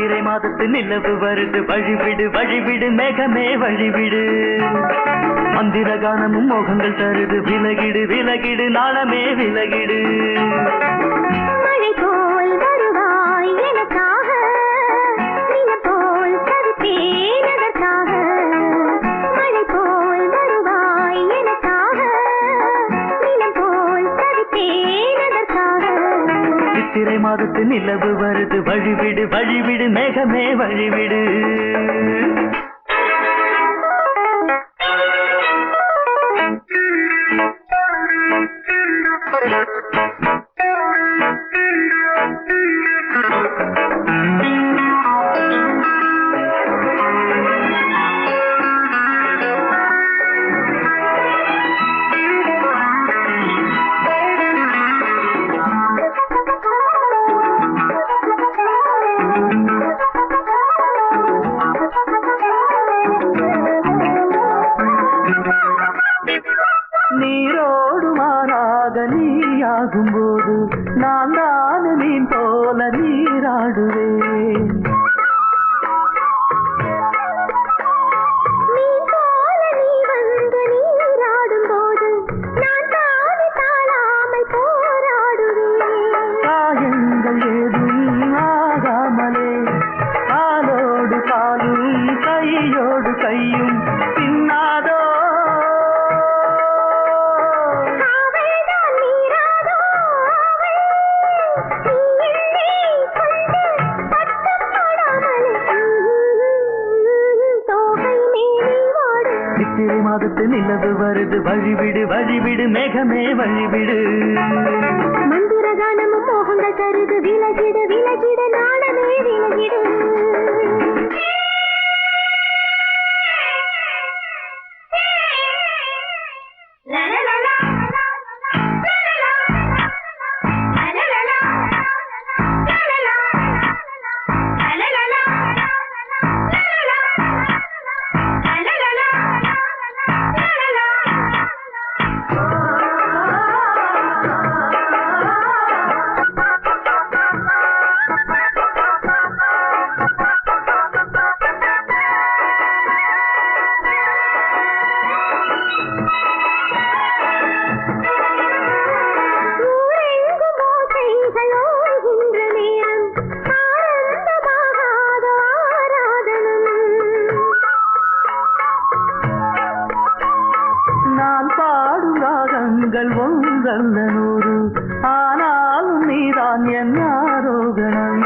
சித்திரை மாதத்து நிலவு வருது வழிவிடு வழிவிடு மேகமே வழிவிடு மந்திர கானமும் மோகங்கள் தருது விலகிடு விலகிடு நாளமே விலகிடு மழை போல் வருவாய் எனக்காக நில போல் தவித்தேன் அதற்காக மழை போல் வருவாய் எனக்காக நில போல் தவித்தேன் அதற்காக சித்திரை மாதத்து நிலவு வருது வழிவிடு வழிவிடு மேகமே வழிவிடு நீரோடுமாறாக நீயாகும்போது நான் தான் மீன் போல நீராடுவேன் காயங்கள் ஏதும் ஆகாமலே காலோடு காலும் கையோடு கையும் பின்னாதோ சித்திரை மாதத்து நிலவு வருது வழிவிடு வழிவிடு மேகமே வழிவிடு மந்திர கானமும் மோகங்கள் தருது விலகிடு விலகிடு நாடமே விலகிடு நான் பாடும் ராகங்கள் ஒன்றல்ல நூறு ஆனாலும் நீதான் என் ஆரோகணம்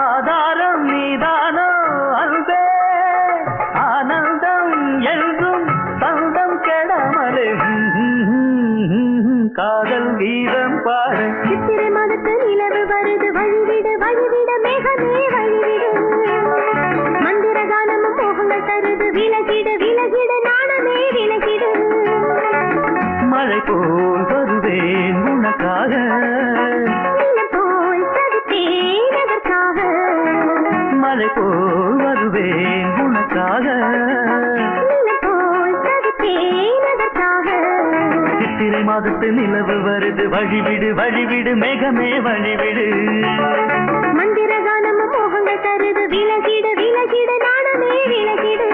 ஆதாரம் நீதானோ அன்பே ஆனந்தம் என்றும் சந்தம் கெடாமலே காதல் கீதம் பாட சித்திரை மாதத்து நிலவு வருது வழிவிடு வழிவிட மேகமே வழிவிடு மந்திர கானமும் மோகங்கள் தருது விலகிடு விலகிடு நாடமே விலகிடு மழை போல் வருவேன் உனக்காக நில போல் தவித்தேன் அதற்காக மழை போல் வருவேன் உனக்காக நில போல் தவித்தேன் அதற்காக சித்திரை மாதத்து நிலவு வருது வழிவிடு வழிவிடு மேகமே வழிவிடு மந்திர கானமும் மோகங்கள் தருது விலகிடு விலகிடு நாடமே விலகிடு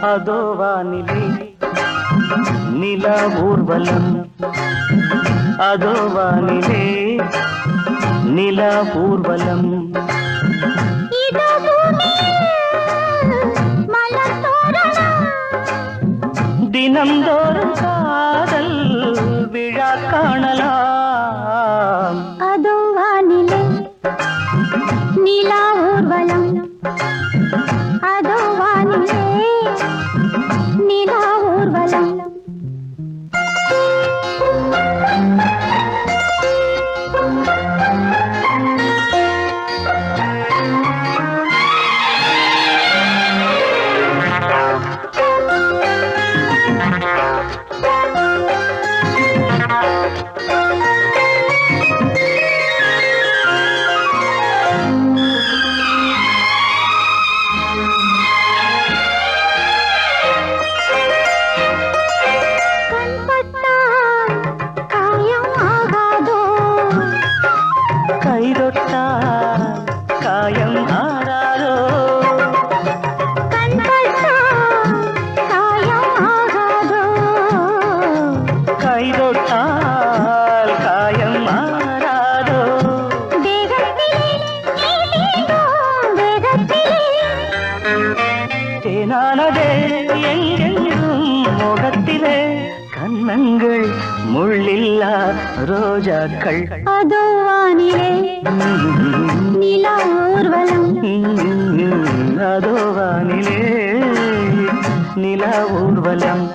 அதோ வானிலே நிலா ஊர்வலம் அதோ வானிலே நிலா ஊர்வலம் தினந்தோறும் காதல் விழா காணலாம் அதோ வானிலே நிலா ஊர்வலம் அதோ வானிலே நிலா ஊர்வலம் எங்கெங்கும் முகத்திலே கன்னங்கள் முள்ளில்லா ரோஜாக்கள் அதோ வானிலே நிலா ஊர்வலம் அதோ வானிலே நிலா ஊர்வலம்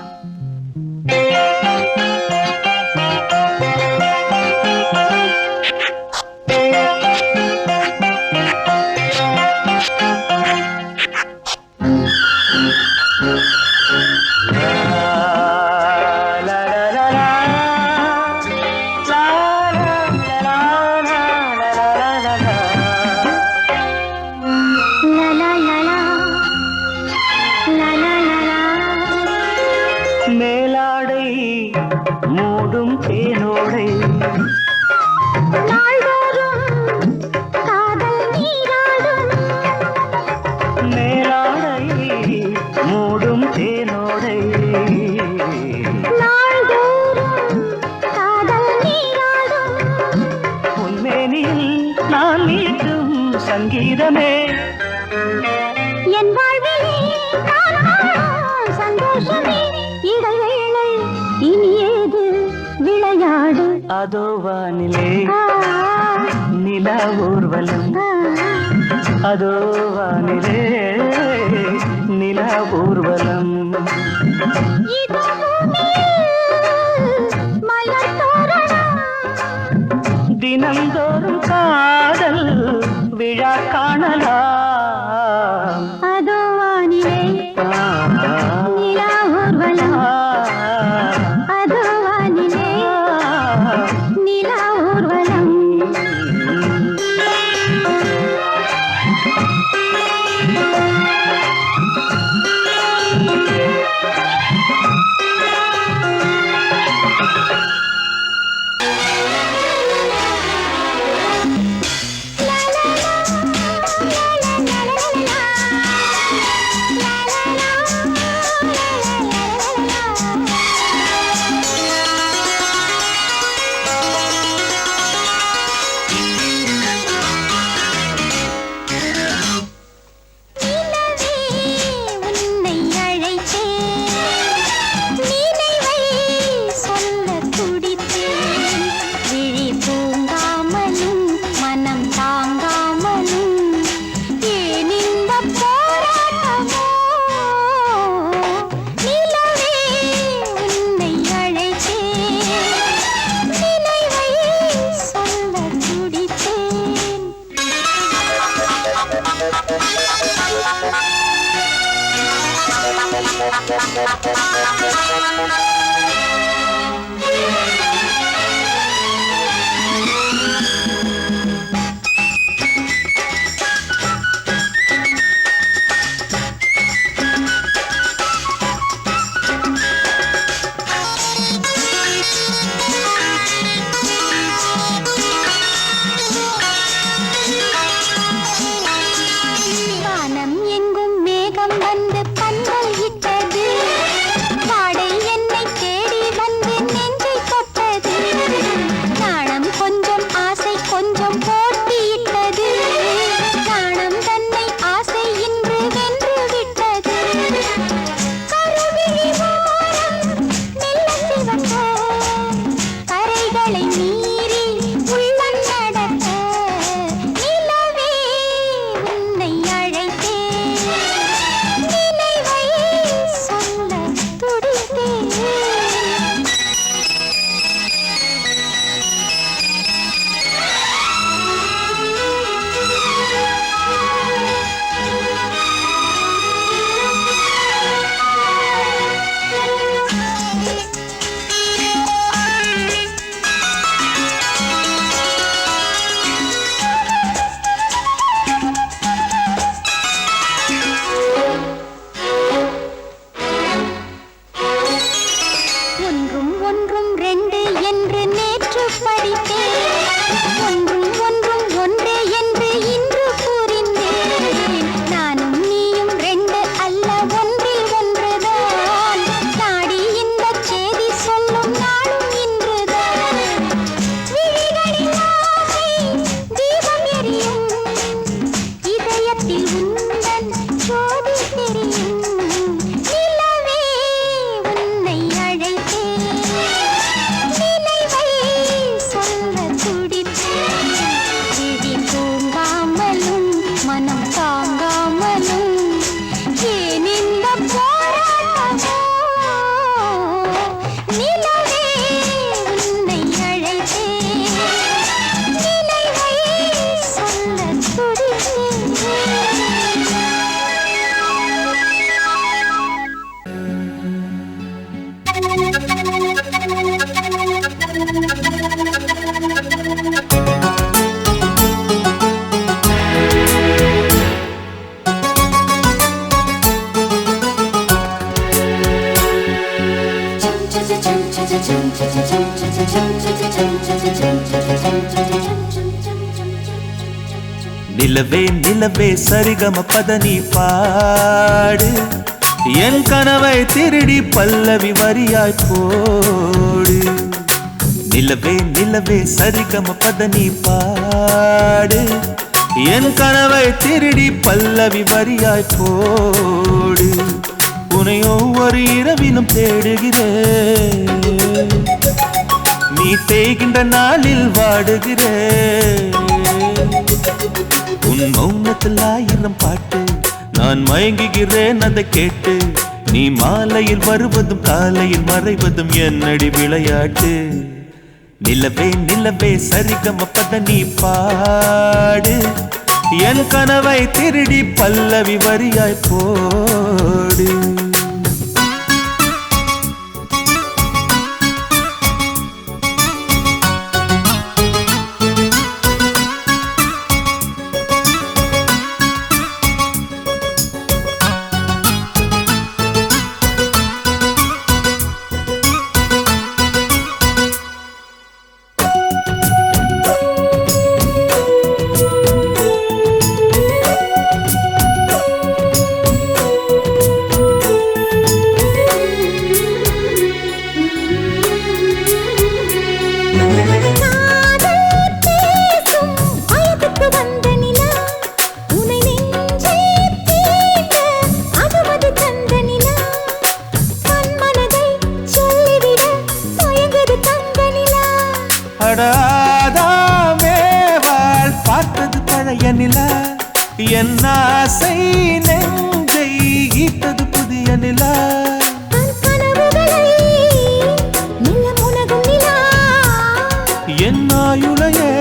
மேலாடை மூடும் தேனோடை நாள்தோறும் காதல் நீராடும் மேலாடை மூடும் தேனோடை நாள்தோறும் காதல் நீராடும் உன்மேனில் நான் மீட்டும் சங்கீதமே என் வாழ்விலே நான் காணும் சந்தோஷமே இடைவேளை இனியேது விளையாடு அதோ வானிலே நிலா ஊர்வலம் அதோ வானிலே நிலா ஊர்வலம் இதோ மலர் தோரணம் தினந்தோறும் காதல் விழா காணலாம் அதோ வானிலே நிலா ஊர்வலம் அதோ வானிலே நிலா ஊர்வலம் வானம் எங்கும் மேகம் வந்து பந்தல் இட்டது வாடை என்னை தேடி வந்து நெஞ்சை தொட்டது நிலவே நிலவே சரிகம பதனி பாடு என் கனவை திருடி பல்லவி வரியாய் போடு நிலவே நிலவே சரிகம பதனி பாடு என் கனவை திருடி பல்லவி வரியாய் போடு உன்னை ஒவ்வொரு இரவிலும் தேடுகிறேன் நீ தேய்கின்ற நாளில் வாடுகிறேன் உன் மௌனத்தில் 1000 பாட்டு நான் மயங்குகிறேன் அதை கேட்டு நீ மாலையில் வருவதும் காலையில் மறைவதும் என்னடி விளையாட்டு நிலவே நிலவே சரிகம பதனி பாடு என் கனவை திருடி பல்லவி வரியாய் போடு அடாதாமேவாள் பார்த்தது பழைய நிலா என் ஆசை நெஞ்சை ஈட்டது புதிய நிலா என் ஆயுளையே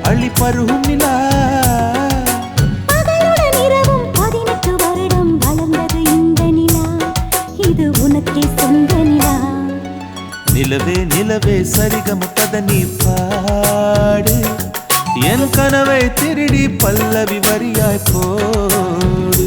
அள்ளி பருகும் நிலா நிலவே நிலவே சரிகம பதனி பாடு என் கனவை திருடி பல்லவி வரியாய் போடு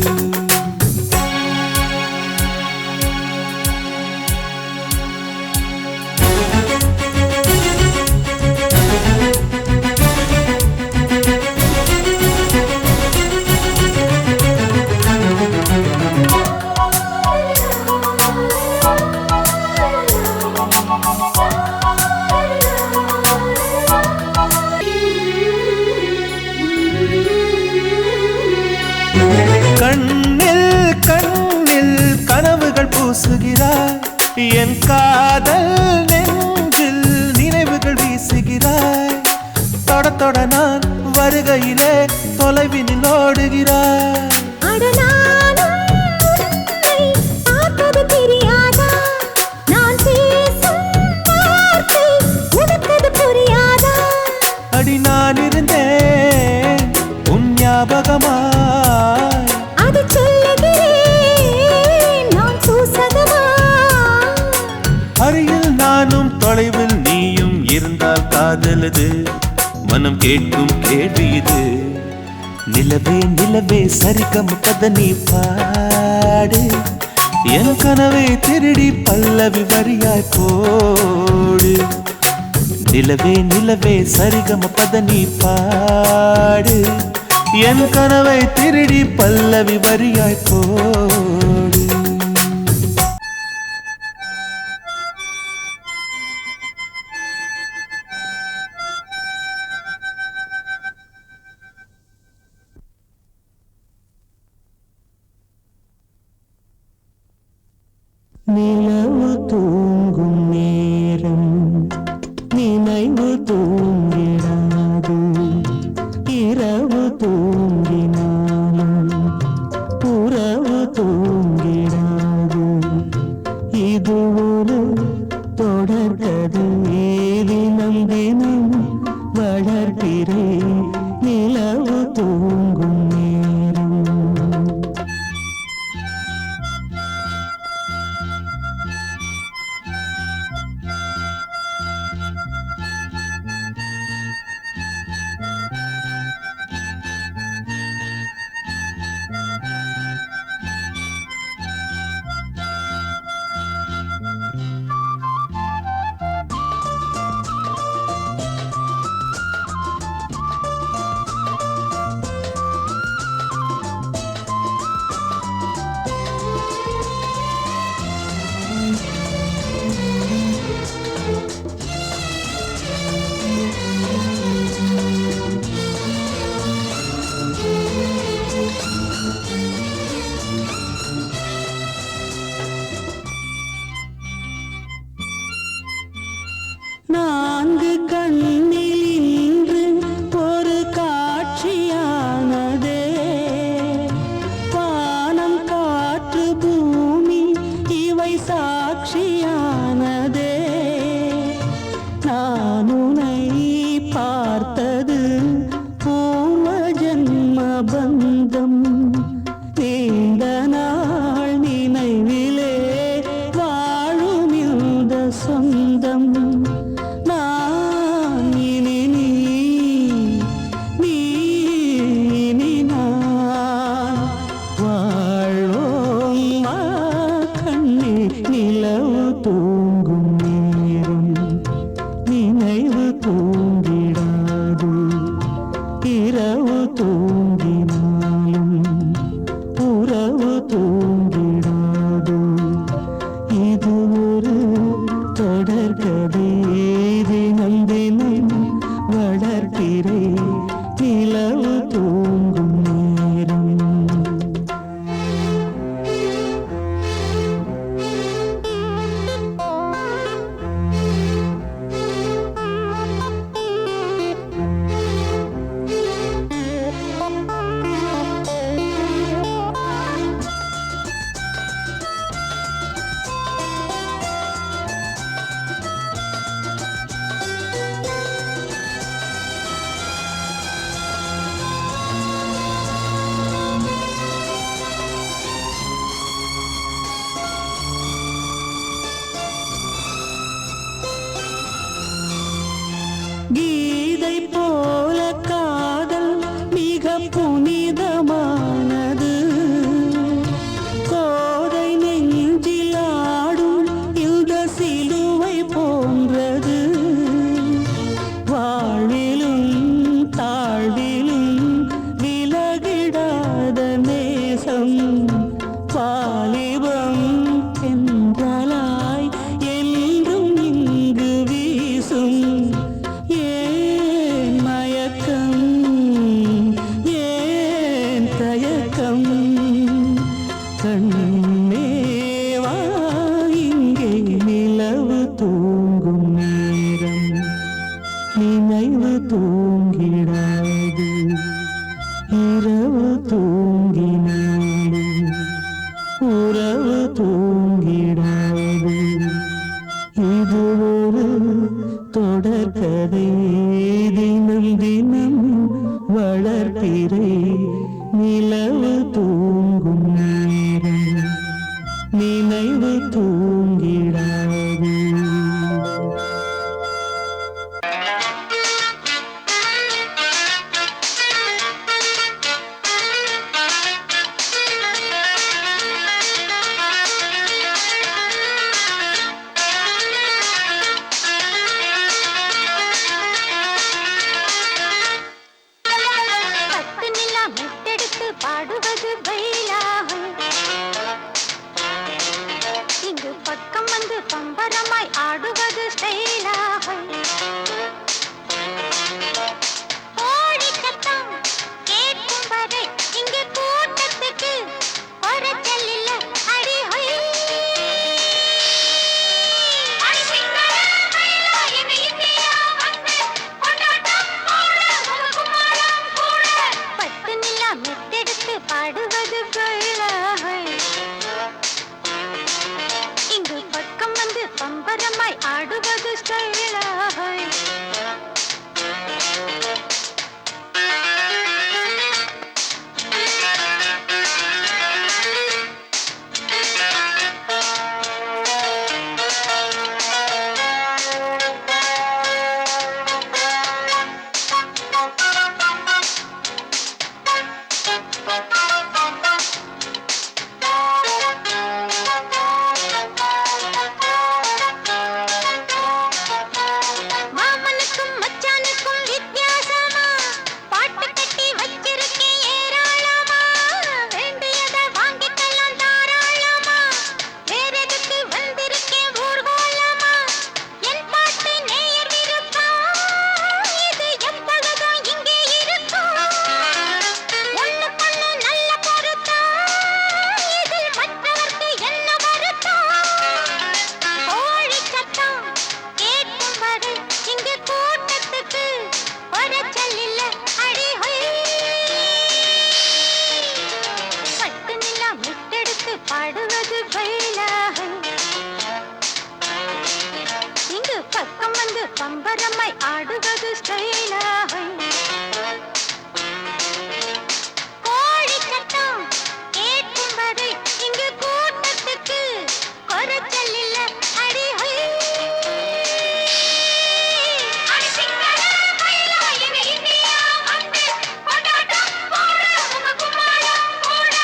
கண்ணில் கண்ணில் கனவுகள் பூசுகிறாய் என் காதல் நெஞ்சில் நினைவுகள் வீசுகிறாய் தொட தொட நான் வருகையிலே தொலைவினில் ஓடுகிறாய் அடி நான் இருந்தேன் உன் ஞாபகமாய் அருகில் நானும் தொலைவில் நீயும் இருந்தால் காதலது மனம் கேட்கும் கேள்வி இது நிலவே நிலவே சரிகம பதனி பாடு என் கனவை திருடி பல்லவி வரியாய் போடு நிலவே நிலவே சரிகம பதனி பாடு என் கனவை திருடி பல்லவி வரியாய் போடு நிலவு தூங்கும் நேரம் நினைவு தூங்கிடாது இரவு தூங்கினாலும் உறவு தூங்கிடாது இது ஒரு தொடர்கதை தினம் தினம் வளர்கிறேன் நிலவு தூங்கும் நேரம் கீதை போல காதல் மிக புனிதமானது. கோதை நெஞ்சில் ஆடும் இந்த சிலுவை போன்றது. வாழ்விலும் தாழ்விலும் விலகிடாத நேசம். வாலிபம் என்றலாய் என்றும் இங்கு வீசும். ஏன் மயக்கம், ஏன் தயக்கம்? கண்ணேவா இங்கே நிலவு தூங்கும் நேரம். நினைவு தூங்கிடாது, இரவு தூங்கினாலும் உறவு தூங்கிடாது. இது ஒரு தொடர்கதை, தினம் தினம் வளர்ப்பிறை. நிலவு தூங்கும் நேரம், நினைவு தூங்கிடாது. பத்து நிலா முத்தெடுத்து பாடுவது பயிலாகும். இங்கு பக்கம் வந்து பம்பரமாய் ஆடுவது ஸ்டைலாகும். கோழி சத்தம் கேட்கும் வரை இங்கு கூட்டத்துக்கு குறைச்சல் இல்ல. அடி ஹொய். அடி சிங்கர மயிலா எங்க இந்தியா வந்து கொண்டாட்டம் போட முகக்குமாரம் கூட. பத்து நிலா முத்தெடுத்து பாடுவது பயிலாகும். இங்கு பக்கம் வந்து பம்பரமாய் ஆடுவது ஸ்டைலாகும். மாமனுக்கும் மச்சானுக்கும் வித்தியாசமா பாட்டு கட்டி வச்சிருக்கேன் ஏராளமா. வேண்டியதை வாங்கிக்கலாம் தாராளமா. வேற எதுக்கு வந்திருக்கேன் ஊர்கோலமா. என் பாட்டு நேயர் விருப்பம். இது எப்பொழுதும் இங்கே இருக்கும். ஒண்ணு பண்ணு நல்ல பொருத்தம். இதில் மற்றவர்க்கு என்ன வருத்தம்? கோழி சத்தம் கேட்கும் வரை இங்கு கூட்டத்துக்கு குறைச்சல் இல்ல. அடி ஹொய். பட்டு நிலா முத்தெடுத்து பாடுவது பயிலாகும். இங்கு பக்கம் வந்து பம்பரமாய் ஆடுவது ஸ்டைலாகும். கோழி சத்தம் கேட்கும் வரை இங்கு கூட்டத்துக்கு குறைச்சல் இல்ல. அடி ஹொய். அடி சிங்கர மயிலா எங்க இந்தியா வந்து கொண்டாட்டம் போட முகக்குமாரம் கூட.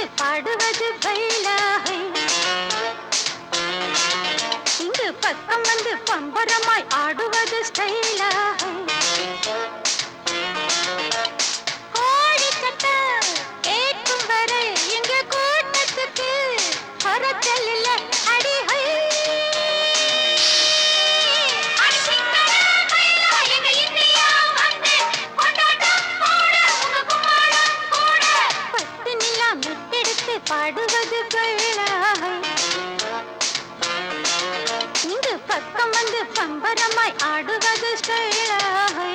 விட்டெடுத்து பாடுவது பைலாகை. இங்கு பக்கம் வந்து பம்பரமாய் ஆடுவது ஸ்டைலாகை. கோழிக்கட்ட கேட்கும் வரை எங்க கூட்டத்துக்கு குறைச்சல் இல்ல அடிகை. பத்து நிலா விட்டெடுத்து பாடுவது பைலாகை. இங்கு பக்கம் வந்து பம்பரமாய் ஆடுவது ஸ்டைலாகை.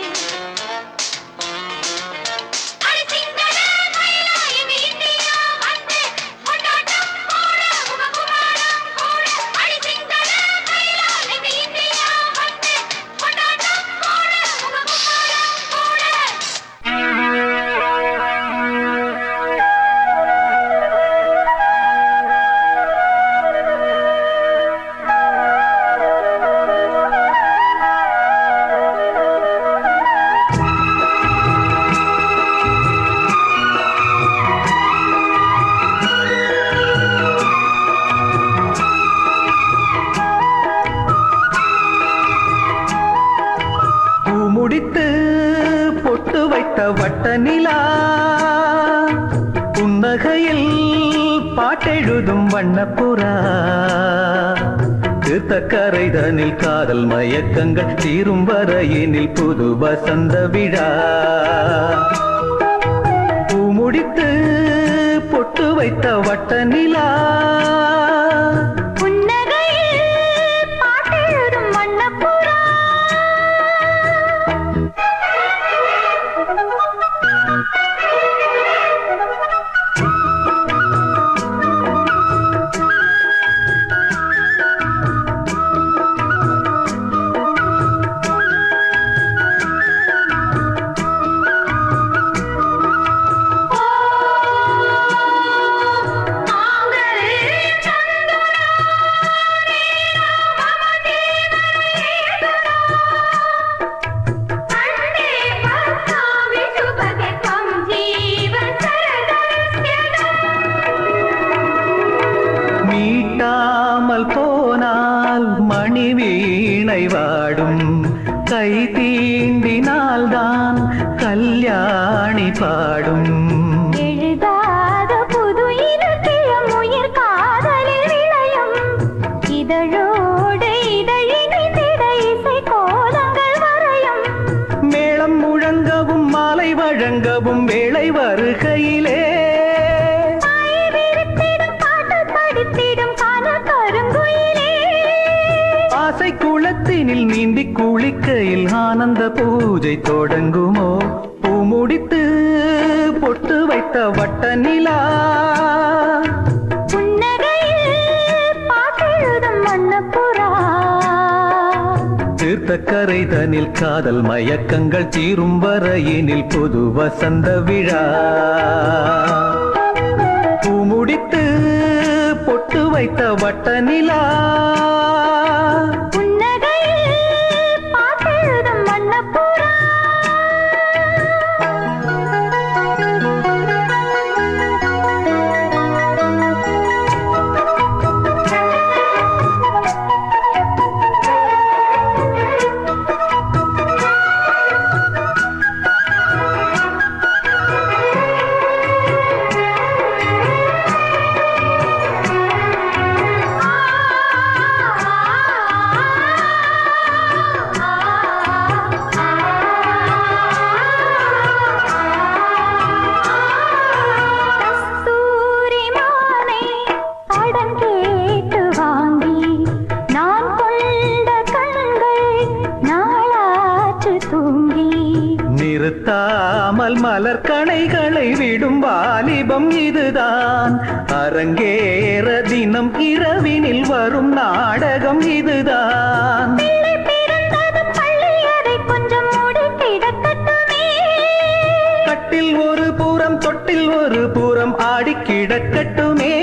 முடித்து பொட்டு வைத்த வட்ட நிலா புன்னகையில் பாட்டெழுதும் வண்ணப்புறா தீர்த்தக்கரைதனில் காதல் மயக்கங்கள் தீரும் வரையினில் புது வசந்த விழா. பூமுடித்து பொட்டு வைத்த வட்ட நிலா போனால் மணி வீணை வாடும் கை தீண்டினால்தான் கல்யாணி பாடும். எழுதாத புது இலக்கியம் உயிர் காதலில் விளையும் இதழோடு இதழினிட இசை கோலங்கள் வரையும். மேளம் முழங்கவும் மாலை வழங்கவும் வேளை வருகையிலே ஆசை குளத்தினில் நீந்தி குளிக்கையில் ஆனந்த பூஜை தொடங்குமோ. பூமுடித்து பொட்டு வைத்த வட்ட நிலா புன்னகையில் பாட்டெழுதும் வண்ணப்புறா தீர்த்தக்கரைதனில் காதல் மயக்கங்கள் தீரும் வரையினில் புது வசந்த விழா. பூமுடித்து பொட்டு வைத்த வட்ட நிலா நிறுத்தாமல் மலர் கணைகளை விடும் வாலிபம் இதுதான். அரங்கேற தினம் இரவினில் வரும் நாடகம் இதுதான். கட்டில் ஒரு புறம் தொட்டில் ஒரு புறம் ஆடி கிடக்கட்டுமே.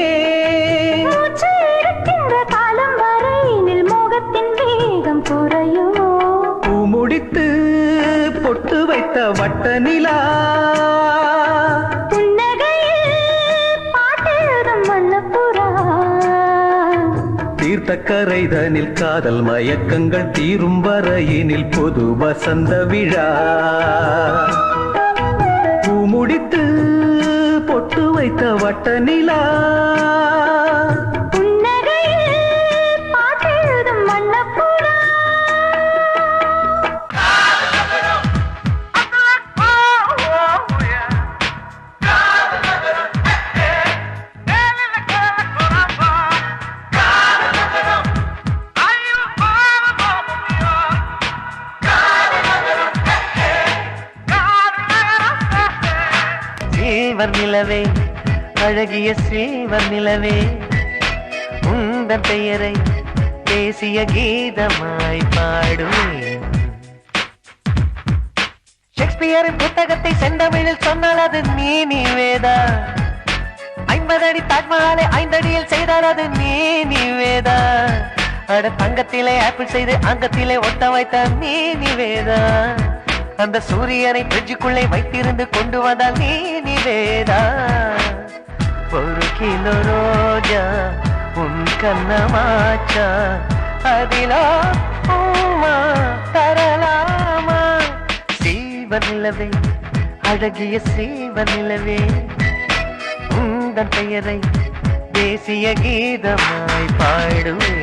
காலம் வரையினில் மோகத்தின் வேகம் குறையுமோ. பூமுடித்து பொட்டு வைத்த வட்ட நிலா புன்னகையில் பாட்டு தீர்த்த கரைதனில் காதல் மயக்கங்கள் தீரும் வரையினில் பொது வசந்த விழா பூமுடித்து பொட்டு வைத்த வட்ட நிலா நிலவே அழகிய சில்வர் நிலவே உந்தன் பெயரை தேசிய கீதமாய் பாடுவேன். ஷேக்ஸ்பியரின் புத்தகத்தை செந்தமிழில் சொன்னால் அது நீ நிவேதா. 50 அடி தாஜ்மஹாலை 5 அடியில் செய்தால் அது நீ நிவேதா. அட தங்கத்திலே ஆப்பிள் செய்து அங்கத்திலே ஒட்ட வைத்த நீ நிவேதா. அந்த சூரியனை பிரிட்ஜுக்குள்ளே வைத்திருந்து கொண்டு வந்தால் நீ நிவேதா. 1 கிலோ ரோஜா உன் கண்ணமாச்சா அதிலோ பூமா தரலாமா. சில்வர் நிலவே அழகிய சில்வர் நிலவே உந்தன் பெயரை தேசிய கீதமாய் பாடுவேன்.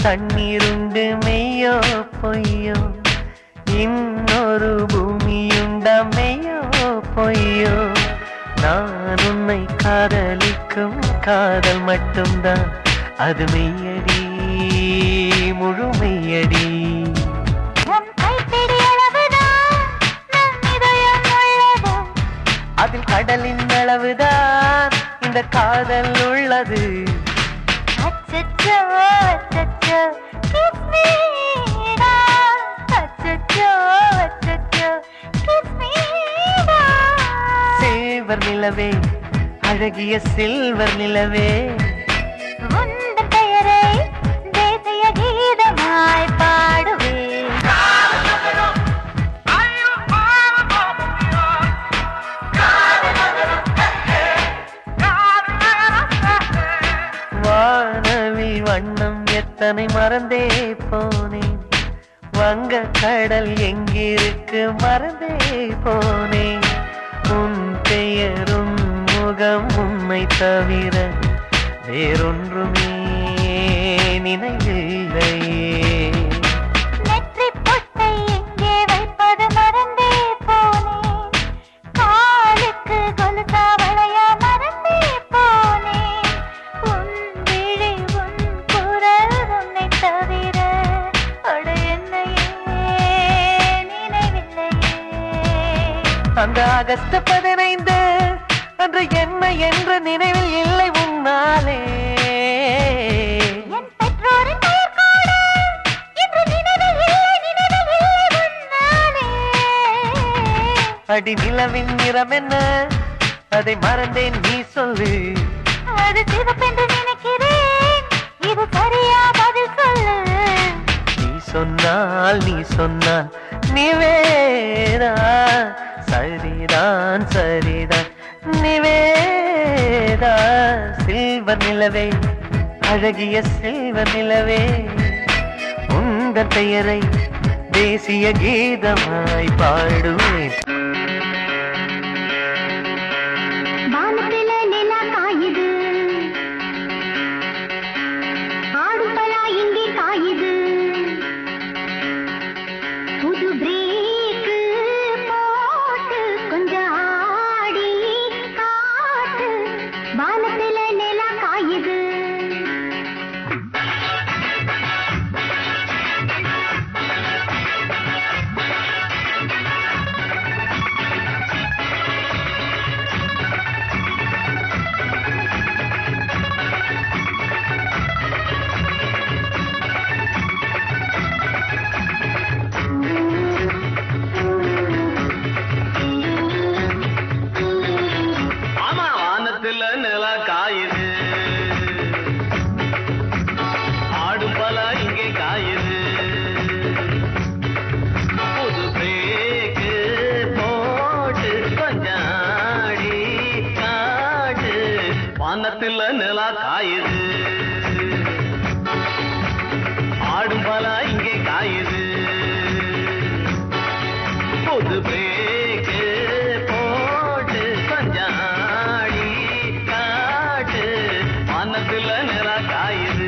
தண்ணீருண்டு மெய்யோ பொய்யோ இன்னொரு பூமியுண்ட மெய்யோ பொய்யோ. நான் உன்னை காதலிக்கும் காதல் மட்டும்தான் அது மெய்யடி முழுமையடி. அதில் கடலின் அளவுதான் இந்த காதல் உள்ளது. சில்வர் நிலவே அழகிய சில்வர் நிலவே உந்தன் பெயரை தேசிய கீதமாய் பாடுவேன். வானவில் வண்ணம் எத்தனை மறந்தே போனேன். வங்க கடல் எங்கிருக்கு மறந்தே போனேன். உன் பெயரும் முகம் உன்னை தவிர வேறொன்றுமே நினைவில்லையே. நெற்றி பொட்டை எங்கே வைப்பது மறந்தே போனேன். காலுக்கு கொலுசா வளைய மறந்தே போனேன். உன் விழி உன் குரல் உன்னை தவிர அட என்னையே நினைவில்லையே. அந்த ஆகஸ்ட் 15 அன்று என்ன என்ற நினைவில் இல்லை உன்னாலே. என் பெற்றோரின் பெயர் கூட இன்று நினைவில் இல்லை உன்னாலே. அடி நிலவின் நிறம் என்ன அதை மறந்தேன் நீ சொல்லு. அது சிவப்பென்று நினைக்கிறேன் இது சரியா பதில் சொல்லு. நீ சொன்னால் நிவேதா சரிதான் சரிதான் நிவேதா. சில்வர் நிலவே அழகிய சில்வர் நிலவே உந்தன் பெயரை தேசிய கீதமாய் பாடுவேன். வானத்துல நிலா காயுது ஆடும் பல இங்கே காயுது புது பிரேக்கு போட்டு கொஞ்சம் ஆடி காட்டு வானத்துல நிலா காயுது ஆடும் பல இங்கே காயுது புது பிரேக்கு போட்டு கொஞ்சம் ஆடி காட்டு வானத்துல நிலா காயுது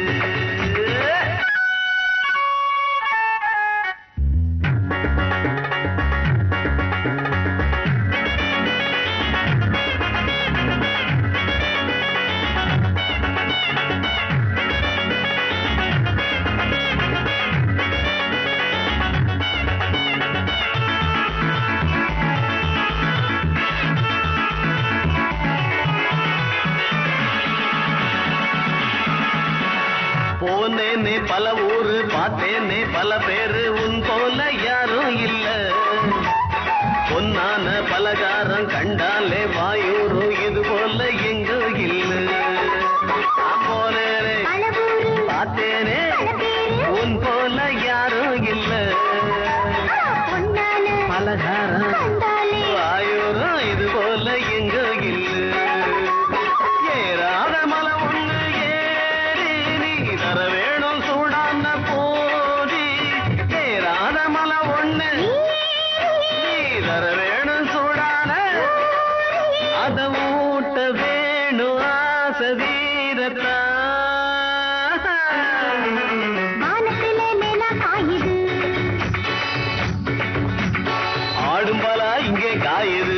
போனேனே பல ஊரு பார்த்தேனே பல பேரு உன் போல யாரும் இல்ல பொன்னான பலகாரம் கண்டாலே வாயூரும் இது போல எங்கும் இல்ல நான் போனேனே பார்த்தேனே உன் போல யாரும் இல்ல பலகாரம் வாயூரும் இது போல எங்கும் இல்ல ஏறாத மலை ஒண்ணு ஏறி நீ தர வேணும் சூடான போதி ஏறாத மலை ஒண்ணு நீ தர வேணும் சூடான அத ஊட்ட வேணும் ஆசதீரத்தா ஆடும் பலா இங்கே காயுது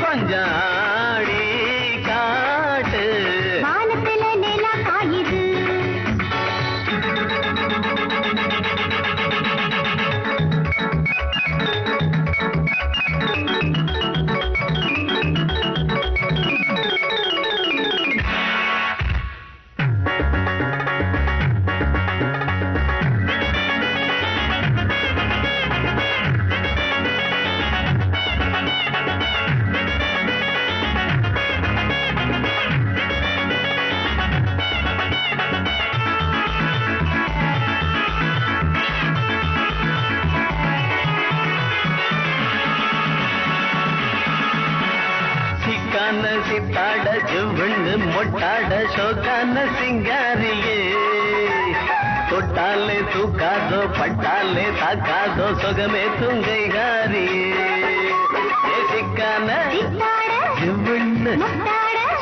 கொஞ்சம் ஆடி காட்டு சிக்கான சித்தாட செவ்வண்ணு மொட்டாட சோக்கான சிங்காரியே தொட்டாலே தூக்காதோ பட்டாலே தாக்காதோ சொகமே துங்கைகாரியே சிக்கான செவ்வண்ணு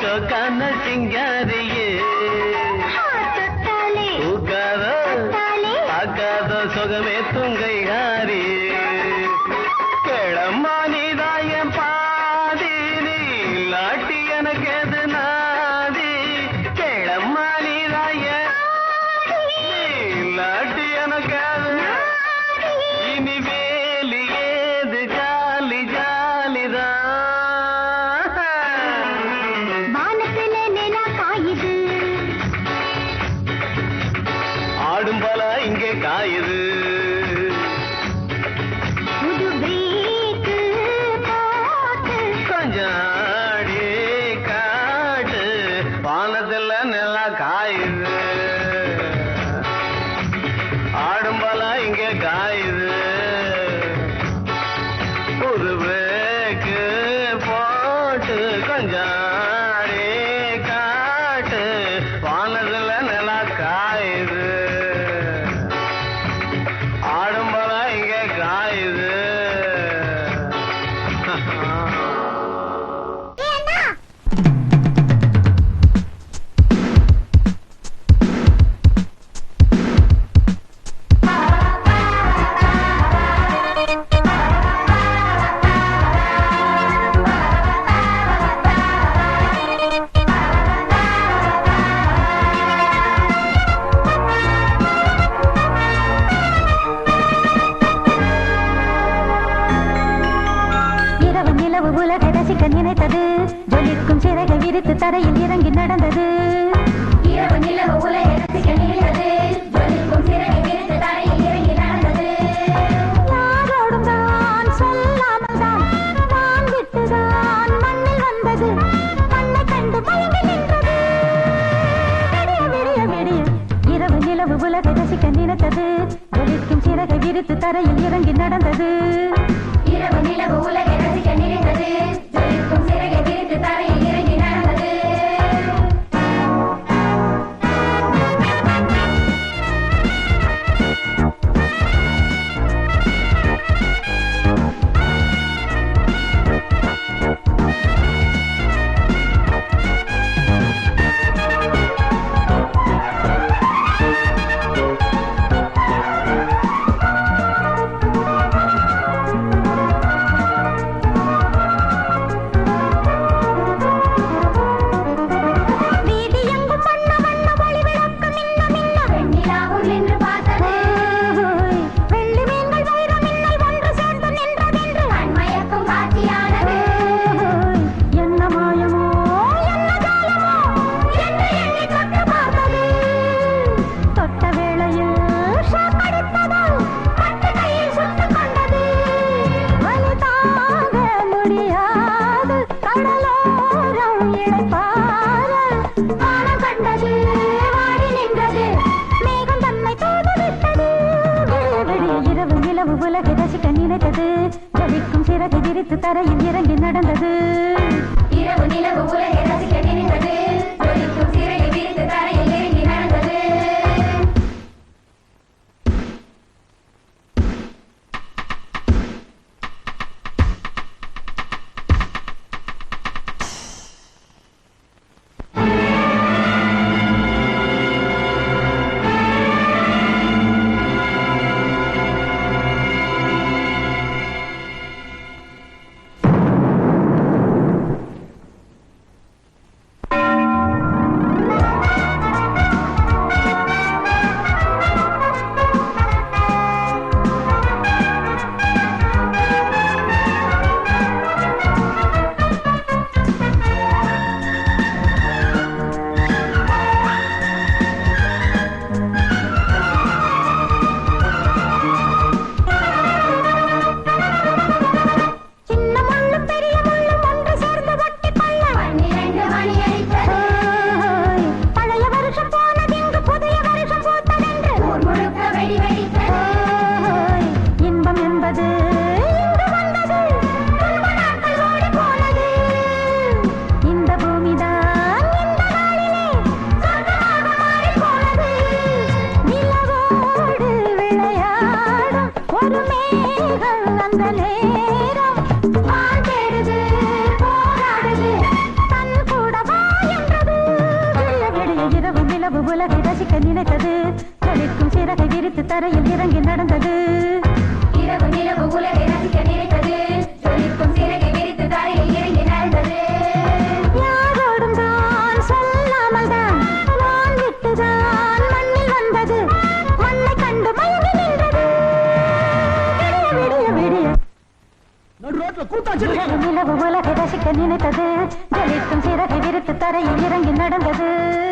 சோக்கான சிங்காரியே தூக்காதோ தாக்காதோ சொகமே துங்கைகாரியே கிளம்மா நீதாயம் பாதி நீ இல்லாட்டி எனக்கு எது நாதி கிளம்மா நீதாய இல்லாட்டி எனக்கு அது இனி வேலி ஏது ஜாலி ஜாலிதான் ஆடும் பல இங்கே காயுது கொஞ்சம் ஆடி காட்டு வானத்துல நிலா காயுது ஆடும் பல இங்கே காயுது ஒரு பிரேக்கு போட்டு கொஞ்சம் ஆடி காட்டு வானத்துல நிலா காயுது ஆடும் பல இங்கே காயுது உலகை ரசிக்க நினைத்தது ஜொலிக்கும் சிறகை விரித்து தரையில் இறங்கி நடந்தது. இரவு நிலவு உலகை ரசிக்க நினைத்தது ஜொலிக்கும் சிறகை விரித்து தரையில் இறங்கி நடந்தது. யாரோடும் தான் சொல்ல விரித்து தரையில் இறங்கி நடந்தது இரவு நிலவு உலகை ரசிக்க நினைத்தது ஜொலிக்கும் சிறகை விரித்து தரையில் இறங்கி நடந்தது உலகை ரசிக்க நினைத்தது ஜலிக்கும் சிறகை விரித்து தரையில் இறங்கி நடந்தது இரவு நிலவு உலகை ரசிக்க நினைத்தது ஜொலிக்கும் சிறகை விரித்து தரையில் இறங்கி நடந்தது உலகை ரசிக்க நினைத்தது ஜலிக்கும் சிறகை விரித்து தரையில் இறங்கி நடந்தது இரவு நிலவு உலகை ரசிக்க நினைத்தது ஜொலிக்கும் சிறகை விரித்து தரையில் இறங்கி நடந்தது யாரோடும் தான் சொல்லாமல் தான் நான் விட்டுதான் மண்ணில் வந்தது மண்ணை கண்டு மயங்கி நின்றது விடிய விடிய நிலவு உலகை ரசிக்க நினைத்தது ஜலிக்கும் சிறகை விரித்து தரையில் இறங்கி நடந்தது